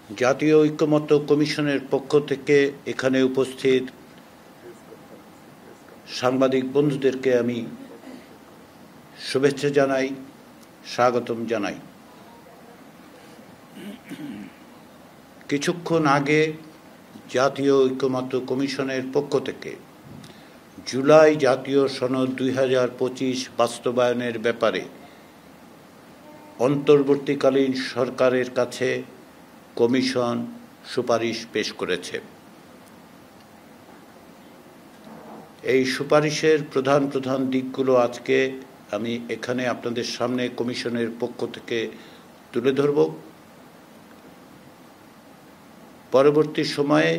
জাতীয় ঐকমত্য কমিশনের পক্ষ থেকে এখানে উপস্থিত সাংবাদিক বন্ধুদেরকে আমি শুভেচ্ছা জানাই, স্বাগতম জানাই। কিছুক্ষণ আগে জাতীয় ঐকমত্য কমিশনের পক্ষ থেকে জুলাই জাতীয় সনদ 2025 বাস্তবায়নের ব্যাপারে অন্তর্বর্তীকালীন সরকারের কাছে কমিশন সুপারিশ পেশ করেছে। এই সুপারিশের প্রধান প্রধান দিকগুলো আজকে আমি এখানে আপনাদের সামনে কমিশনের পক্ষ থেকে তুলে ধরব। পরবর্তী সময়ে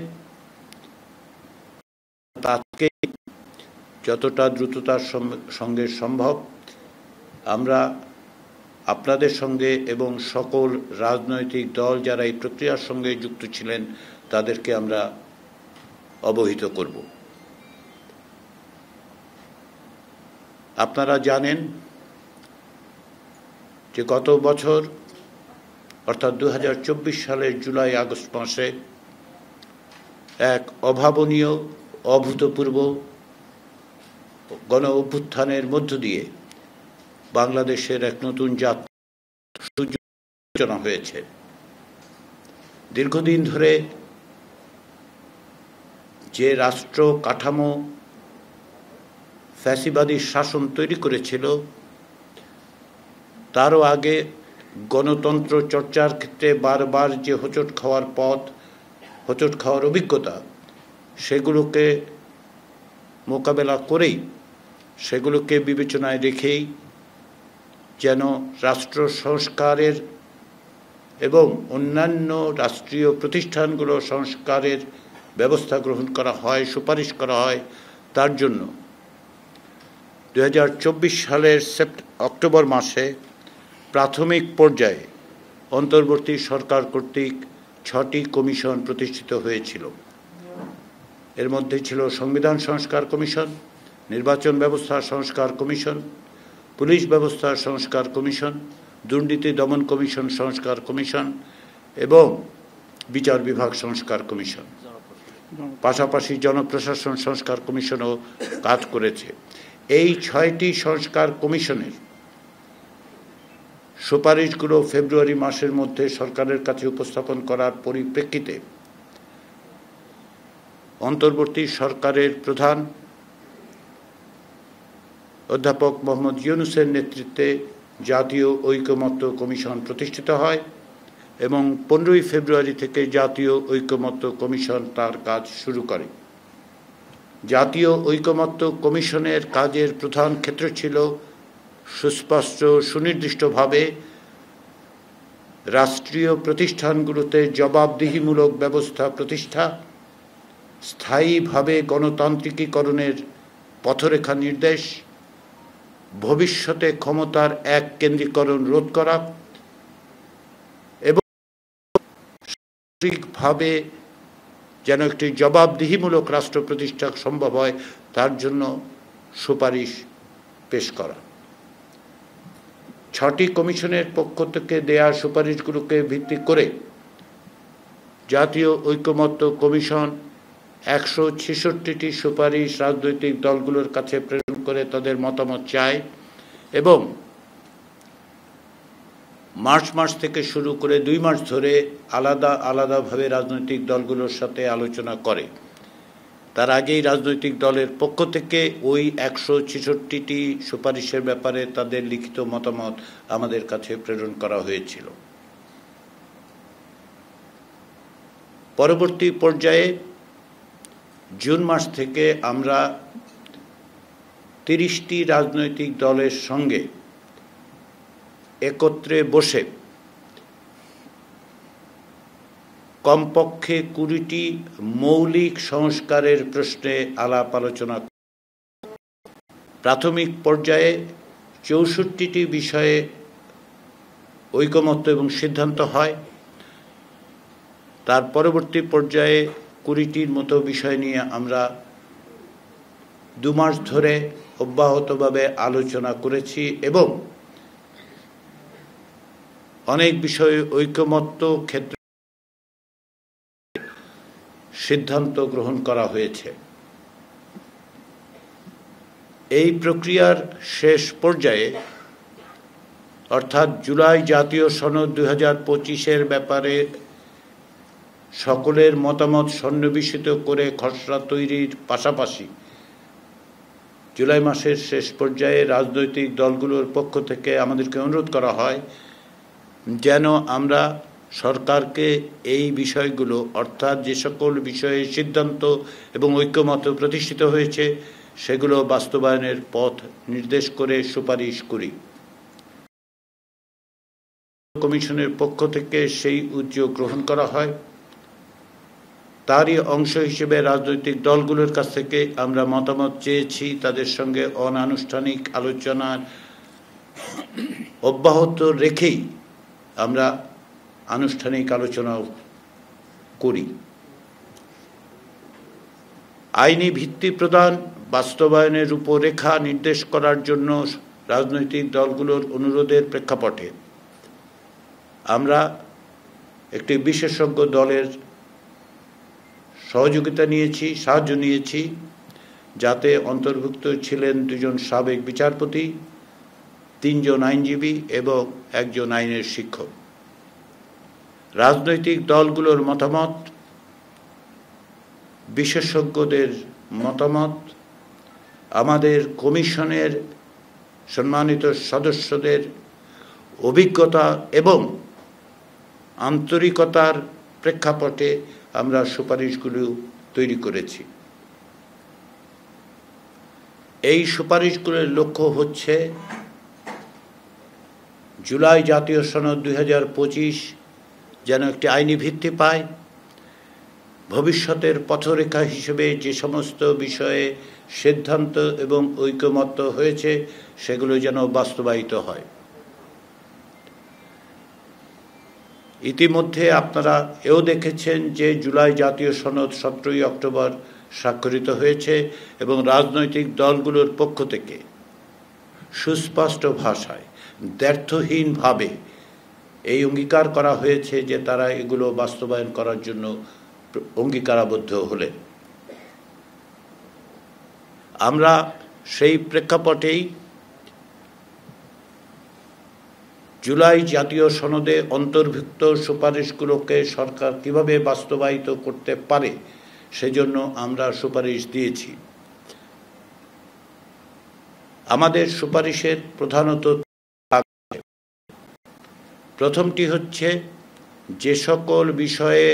আজকে যতটা দ্রুততার সঙ্গে সম্ভব আমরা আপনাদের সঙ্গে এবং সকল রাজনৈতিক দল যারা এই প্রক্রিয়ার সঙ্গে যুক্ত ছিলেন তাদেরকে আমরা অবহিত করব। আপনারা জানেন যে গত বছর অর্থাৎ 2024 সালের জুলাই আগস্ট মাসে এক অভাবনীয় অভূতপূর্ব গণ অভ্যুত্থানের মধ্য দিয়ে বাংলাদেশের এক নতুন যাত্রার সূচনা হয়েছে। দীর্ঘদিন ধরে যে রাষ্ট্র কাঠামো ফ্যাসিবাদী শাসন তৈরি করেছিল, তারও আগে গণতন্ত্র চর্চার ক্ষেত্রে বারবার যে হোঁচট খাওয়ার অভিজ্ঞতা, সেগুলোকে মোকাবেলা করেই, সেগুলোকে বিবেচনায় রেখেই যেন রাষ্ট্র সংস্কারের এবং অন্যান্য রাষ্ট্রীয় প্রতিষ্ঠানগুলো সংস্কারের ব্যবস্থা গ্রহণ করা হয়, সুপারিশ করা হয়, তার জন্য 2024 সালের অক্টোবর মাসে প্রাথমিক পর্যায়ে অন্তর্বর্তী সরকার কর্তৃক 6টি কমিশন প্রতিষ্ঠিত হয়েছিল। এর মধ্যে ছিল সংবিধান সংস্কার কমিশন, নির্বাচন ব্যবস্থা সংস্কার কমিশন, পুলিশ ব্যবস্থা সংস্কার কমিশন, দুর্নীতি দমন কমিশন সংস্কার কমিশন এবং বিচার বিভাগ সংস্কার কমিশন। পাশাপাশি জনপ্রশাসন সংস্কার কমিশনও কাজ করেছে। এই 6টি সংস্কার কমিশনের সুপারিশগুলো ফেব্রুয়ারি মাসের মধ্যে সরকারের কাছে উপস্থাপন করার পরিপ্রেক্ষিতে অন্তর্বর্তী সরকারের প্রধান অধ্যাপক মোহাম্মদ ইউনূসের নেতৃত্বে জাতীয় ঐকমত্য কমিশন প্রতিষ্ঠিত হয় এবং 15ই ফেব্রুয়ারি থেকে জাতীয় ঐকমত্য কমিশন তার কাজ শুরু করে। জাতীয় ঐকমত্য কমিশনের কাজের প্রধান ক্ষেত্র ছিল সুস্পষ্ট সুনির্দিষ্টভাবে রাষ্ট্রীয় প্রতিষ্ঠানগুলোতে জবাবদিহিমূলক ব্যবস্থা প্রতিষ্ঠা, স্থায়ীভাবে গণতান্ত্রিকীকরণের পথরেখা নির্দেশ, ভবিষ্যতে ক্ষমতার এককেন্দ্রীকরণ রোধ করা এবং সঠিকভাবে যেন একটি জবাবদিহিমূলক রাষ্ট্র প্রতিষ্ঠা সম্ভব হয় তার জন্য সুপারিশ পেশ করা। 6টি কমিশনের পক্ষ থেকে দেয়া সুপারিশগুলোকে ভিত্তি করে জাতীয় ঐকমত্য কমিশন 166টি সুপারিশ রাজনৈতিক দলগুলোর কাছে প্রেরণ করে তাদের মতামত চায় এবং মার্চ মাস থেকে শুরু করে 2 মাস ধরে আলাদাভাবে রাজনৈতিক দলগুলোর সাথে আলোচনা করে। তার আগেই রাজনৈতিক দলের পক্ষ থেকে ওই 166টি সুপারিশের ব্যাপারে তাদের লিখিত মতামত আমাদের কাছে প্রেরণ করা হয়েছিল। পরবর্তী পর্যায়ে জুন মাস থেকে আমরা 30টি রাজনৈতিক দলের সঙ্গে একত্রে বসে কমপক্ষে 20টি মৌলিক সংস্কারের প্রশ্নে আলাপ আলোচনা। প্রাথমিক পর্যায়ে 64টি বিষয়ে ঐকমত্য এবং সিদ্ধান্ত হয়। তার পরবর্তী পর্যায়ে 20টির মতো বিষয় নিয়ে আমরা 2 মাস ধরে অব্যাহতভাবে আলোচনা করেছি এবং অনেক বিষয়ে ঐকমত্য ক্ষেত্রে সিদ্ধান্ত গ্রহণ করা হয়েছে। এই প্রক্রিয়ার শেষ পর্যায়ে অর্থাৎ জুলাই জাতীয় সনদ 2025-এর ব্যাপারে সকলের মতামত সন্নিবেশিত করে খসড়া তৈরির পাশাপাশি জুলাই মাসের শেষ পর্যায়ে রাজনৈতিক দলগুলোর পক্ষ থেকে আমাদেরকে অনুরোধ করা হয় যেন আমরা সরকারকে এই বিষয়গুলো অর্থাৎ যে সকল বিষয়ে সিদ্ধান্ত এবং ঐক্যমত প্রতিষ্ঠিত হয়েছে সেগুলো বাস্তবায়নের পথ নির্দেশ করে সুপারিশ করি। কমিশনের পক্ষ থেকে সেই উদ্যোগ গ্রহণ করা হয়। তারই অংশ হিসেবে রাজনৈতিক দলগুলোর কাছ থেকে আমরা মতামত চেয়েছি, তাদের সঙ্গে অনানুষ্ঠানিক আলোচনার অব্যাহত রেখেই আমরা আনুষ্ঠানিক আলোচনা করি। আইনি ভিত্তি প্রদান বাস্তবায়নের রূপরেখা নির্দেশ করার জন্য রাজনৈতিক দলগুলোর অনুরোধের প্রেক্ষাপটে আমরা একটি বিশেষজ্ঞ দলের সাহায্য নিয়েছি, যাতে অন্তর্ভুক্ত ছিলেন 2 জন সাবেক বিচারপতি, 3 জন আইনজীবী এবং 1 জন আইনের শিক্ষক। রাজনৈতিক দলগুলোর মতামত, বিশেষজ্ঞদের মতামত, আমাদের কমিশনের সম্মানিত সদস্যদের অভিজ্ঞতা এবং আন্তরিকতার প্রেক্ষাপটে আমরা সুপারিশগুলো তৈরি করেছি। এই সুপারিশগুলোর লক্ষ্য হচ্ছে জুলাই জাতীয় সনদ 2025 যেন একটি আইনি ভিত্তি পায়, ভবিষ্যতের পথরেখা হিসেবে যে সমস্ত বিষয়ে সিদ্ধান্ত এবং ঐকমত্য হয়েছে সেগুলো যেন বাস্তবায়িত হয়। ইতিমধ্যে আপনারা এও দেখেছেন যে জুলাই জাতীয় সনদ 17 অক্টোবর স্বাক্ষরিত হয়েছে এবং রাজনৈতিক দলগুলোর পক্ষ থেকে সুস্পষ্ট ভাষায় দ্ব্যর্থহীনভাবে এই অঙ্গীকার করা হয়েছে যে তারা এগুলো বাস্তবায়ন করার জন্য অঙ্গীকারাবদ্ধ হলেন। আমরা সেই প্রেক্ষাপটেই জুলাই জাতীয় সনদে অন্তর্ভুক্ত সুপারিশগুলোকে সরকার কিভাবে বাস্তবায়িত করতে পারে সেজন্য আমরা সুপারিশ দিয়েছি। আমাদের সুপারিশের প্রধানত প্রথমটি হচ্ছে যে সকল বিষয়ে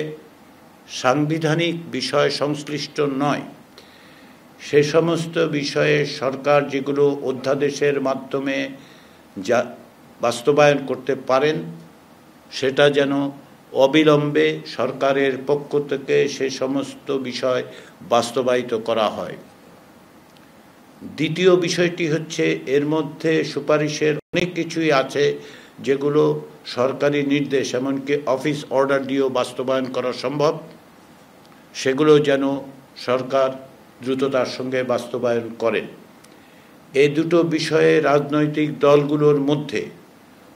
সাংবিধানিক বিষয় সংশ্লিষ্ট নয় সে সমস্ত বিষয়ে সরকার যেগুলো অধ্যাদেশের মাধ্যমে যা বাস্তবায়ন করতে পারেন সেটা যেন অবিলম্বে সরকারের পক্ষ থেকে সে সমস্ত বিষয় বাস্তবায়িত করা হয়। দ্বিতীয় বিষয়টি হচ্ছে এর মধ্যে সুপারিশের অনেক কিছুই আছে যেগুলো সরকারি নির্দেশ এমনকি অফিস অর্ডার দিয়েও বাস্তবায়ন করা সম্ভব, সেগুলো যেন সরকার দ্রুততার সঙ্গে বাস্তবায়ন করেন। এই দুটো বিষয়ে রাজনৈতিক দলগুলোর মধ্যে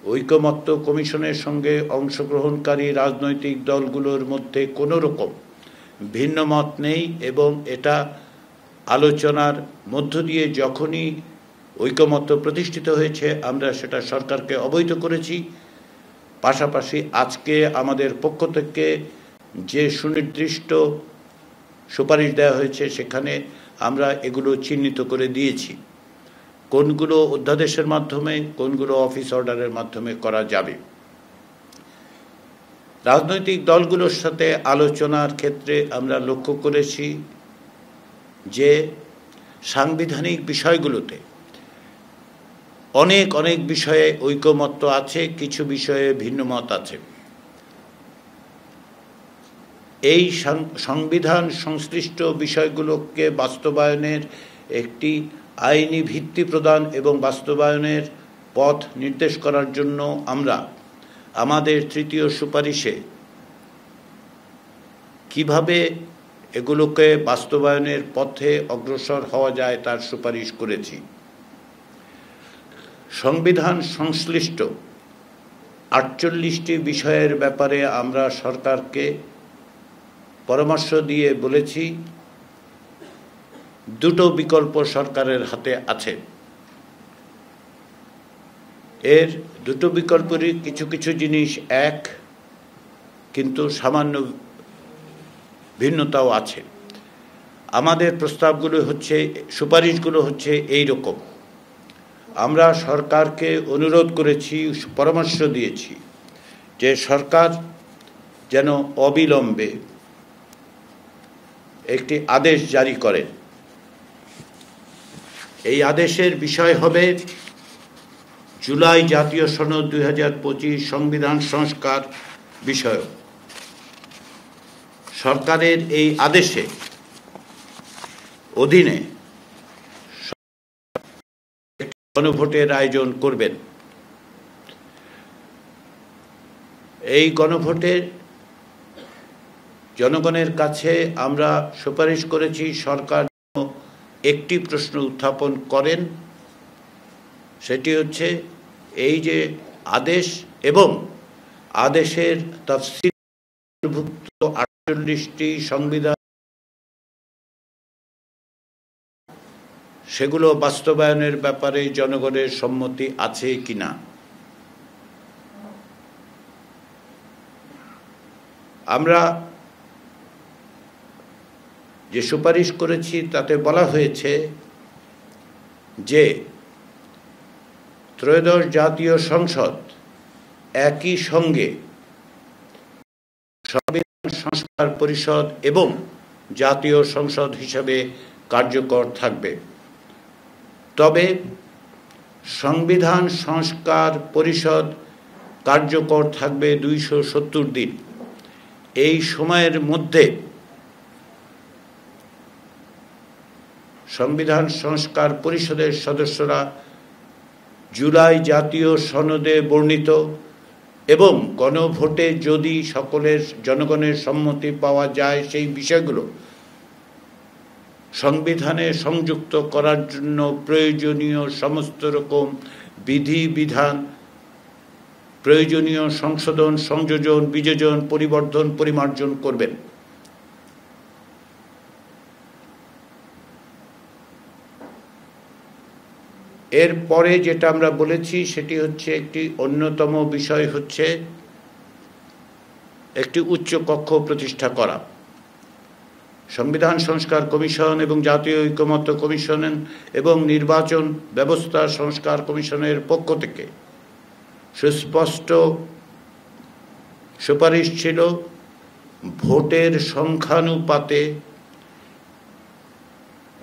ঐকমত্য কমিশনের সঙ্গে অংশগ্রহণকারী রাজনৈতিক দলগুলোর মধ্যে কোনো রকম ভিন্ন মত নেই এবং এটা আলোচনার মধ্য দিয়ে যখনই ঐকমত্য প্রতিষ্ঠিত হয়েছে আমরা সেটা সরকারকে অবহিত করেছি। পাশাপাশি আজকে আমাদের পক্ষ থেকে যে সুনির্দিষ্ট সুপারিশ দেওয়া হয়েছে সেখানে আমরা এগুলো চিহ্নিত করে দিয়েছি কোনগুলো অধ্যাদেশের মাধ্যমে কোনগুলো অফিস অর্ডারের মাধ্যমে করা যাবে। রাজনৈতিক দলগুলোর সাথে আলোচনার ক্ষেত্রে আমরা লক্ষ্য করেছি যে সাংবিধানিক বিষয়গুলোতে অনেক বিষয়ে ঐকমত্য আছে, কিছু বিষয়ে ভিন্ন মত আছে। এই সংবিধান সংশ্লিষ্ট বিষয়গুলোকে বাস্তবায়নের একটি আইনি ভিত্তি প্রদান এবং বাস্তবায়নের পথ নির্দেশ করার জন্য আমরা আমাদের তৃতীয় সুপারিশে কিভাবে এগুলোকে বাস্তবায়নের পথে অগ্রসর হওয়া যায় তার সুপারিশ করেছি। সংবিধান সংশ্লিষ্ট 48টি বিষয়ের ব্যাপারে আমরা সরকারকে পরামর্শ দিয়ে বলেছি দুটো বিকল্প সরকারের হাতে আছে। এর দুটো বিকল্পেরই কিছু কিছু জিনিস এক, কিন্তু সামান্য ভিন্নতাও আছে। আমাদের প্রস্তাবগুলো হচ্ছে, সুপারিশগুলো হচ্ছে এই রকম। আমরা সরকারকে অনুরোধ করেছি, পরামর্শ দিয়েছি যে সরকার যেন অবিলম্বে একটি আদেশ জারি করেন। এই আদেশের বিষয় হবে জুলাই জাতীয় সনদ 2025 সংবিধান সংস্কার বিষয়। সরকারের এই আদেশে অধীনে গণভোটের আয়োজন করবেন। এই গণভোটের জনগণের কাছে আমরা সুপারিশ করেছি সরকার একটি প্রশ্ন উত্থাপন করেন, সেটি হচ্ছে এই যে আদেশ এবং আদেশের তফসিলভুক্ত 48টি সংবিধান, সেগুলো বাস্তবায়নের ব্যাপারে জনগণের সম্মতি আছে কিনা। আমরা যে সুপারিশ করেছি তাতে বলা হয়েছে যে ত্রয়োদশ জাতীয় সংসদ একই সঙ্গে সংবিধান সংস্কার পরিষদ এবং জাতীয় সংসদ হিসাবে কার্যকর থাকবে। তবে সংবিধান সংস্কার পরিষদ কার্যকর থাকবে 270 দিন। এই সময়ের মধ্যে সংবিধান সংস্কার পরিষদের সদস্যরা জুলাই জাতীয় সনদে বর্ণিত এবং গণভোটে যদি সকলের জনগণের সম্মতি পাওয়া যায় সেই বিষয়গুলো সংবিধানে সংযুক্ত করার জন্য প্রয়োজনীয় সমস্ত রকম বিধিবিধান, প্রয়োজনীয় সংশোধন, সংযোজন, বিযোজন, পরিবর্ধন, পরিমার্জন করবেন। এরপরে যেটা আমরা বলেছি সেটি হচ্ছে একটি অন্যতম বিষয় হচ্ছে একটি উচ্চ কক্ষ প্রতিষ্ঠা করা। সংবিধান সংস্কার কমিশন এবং জাতীয় ঐকমত্য কমিশন এবং নির্বাচন ব্যবস্থা সংস্কার কমিশনের পক্ষ থেকে সুস্পষ্ট সুপারিশ ছিল ভোটের সংখ্যানুপাতে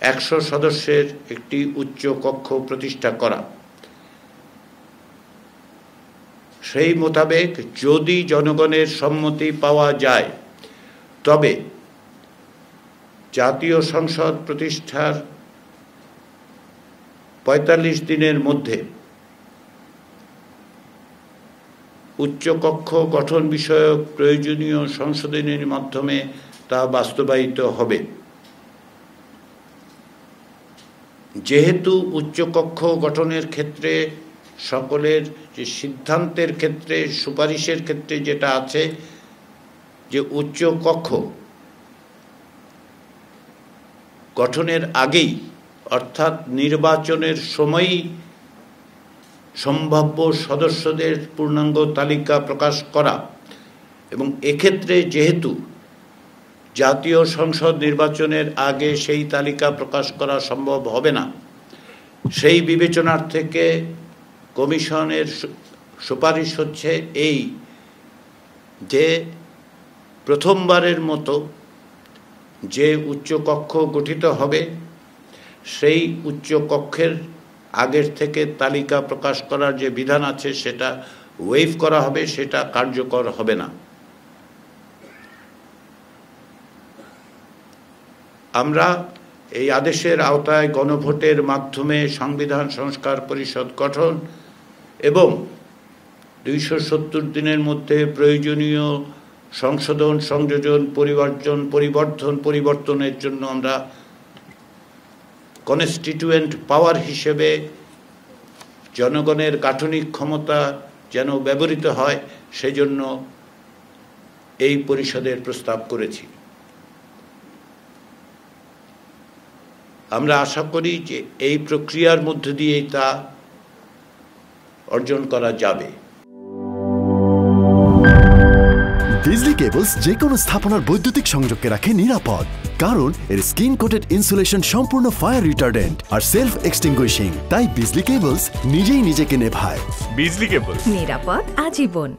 100 সদস্যের একটি উচ্চ কক্ষ প্রতিষ্ঠা করা। সেই মোতাবেক যদি জনগণের সম্মতি পাওয়া যায় তবে জাতীয় সংসদ প্রতিষ্ঠার 45 দিনের মধ্যে উচ্চকক্ষ গঠন বিষয়ক প্রয়োজনীয় সংশোধনের মাধ্যমে তা বাস্তবায়িত হবে। যেহেতু উচ্চকক্ষ গঠনের ক্ষেত্রে সকলের যে সিদ্ধান্তের ক্ষেত্রে, সুপারিশের ক্ষেত্রে যেটা আছে যে উচ্চকক্ষ গঠনের আগেই অর্থাৎ নির্বাচনের সময়ই সম্ভাব্য সদস্যদের পূর্ণাঙ্গ তালিকা প্রকাশ করা, এবং এক্ষেত্রে যেহেতু জাতীয় সংসদ নির্বাচনের আগে সেই তালিকা প্রকাশ করা সম্ভব হবে না, সেই বিবেচনার থেকে কমিশনের সুপারিশ হচ্ছে এই যে প্রথমবারের মতো যে উচ্চকক্ষ গঠিত হবে সেই উচ্চকক্ষের আগের থেকে তালিকা প্রকাশ করার যে বিধান আছে সেটা ওয়েভ করা হবে, সেটা কার্যকর হবে না। আমরা এই আদেশের আওতায় গণভোটের মাধ্যমে সংবিধান সংস্কার পরিষদ গঠন এবং 270 দিনের মধ্যে প্রয়োজনীয় সংশোধন, সংযোজন, পরিবর্তনের জন্য আমরা কনস্টিটিউয়েন্ট পাওয়ার হিসেবে জনগণের গাঠনিক ক্ষমতা যেন ব্যবহৃত হয় সেজন্য এই পরিষদের প্রস্তাব করেছি। আমরা আশা করি যে এই প্রক্রিয়ার মধ্য দিয়ে তা অর্জন করা যাবে। বিজলি কেবলস যে কোনো স্থাপনার বৈদ্যুতিক সংযোগকে রাখে নিরাপদ, কারণ এর স্কিন কোটেড ইনসুলেশন সম্পূর্ণ ফায়ার রিটার্ডেন্ট আর সেলফ এক্সটিংগুইশিং। তাই বিজলি কেবলস নিজেই নিজেকে নেভায়। বিজলি কেবল, নিরাপদ আজীবন।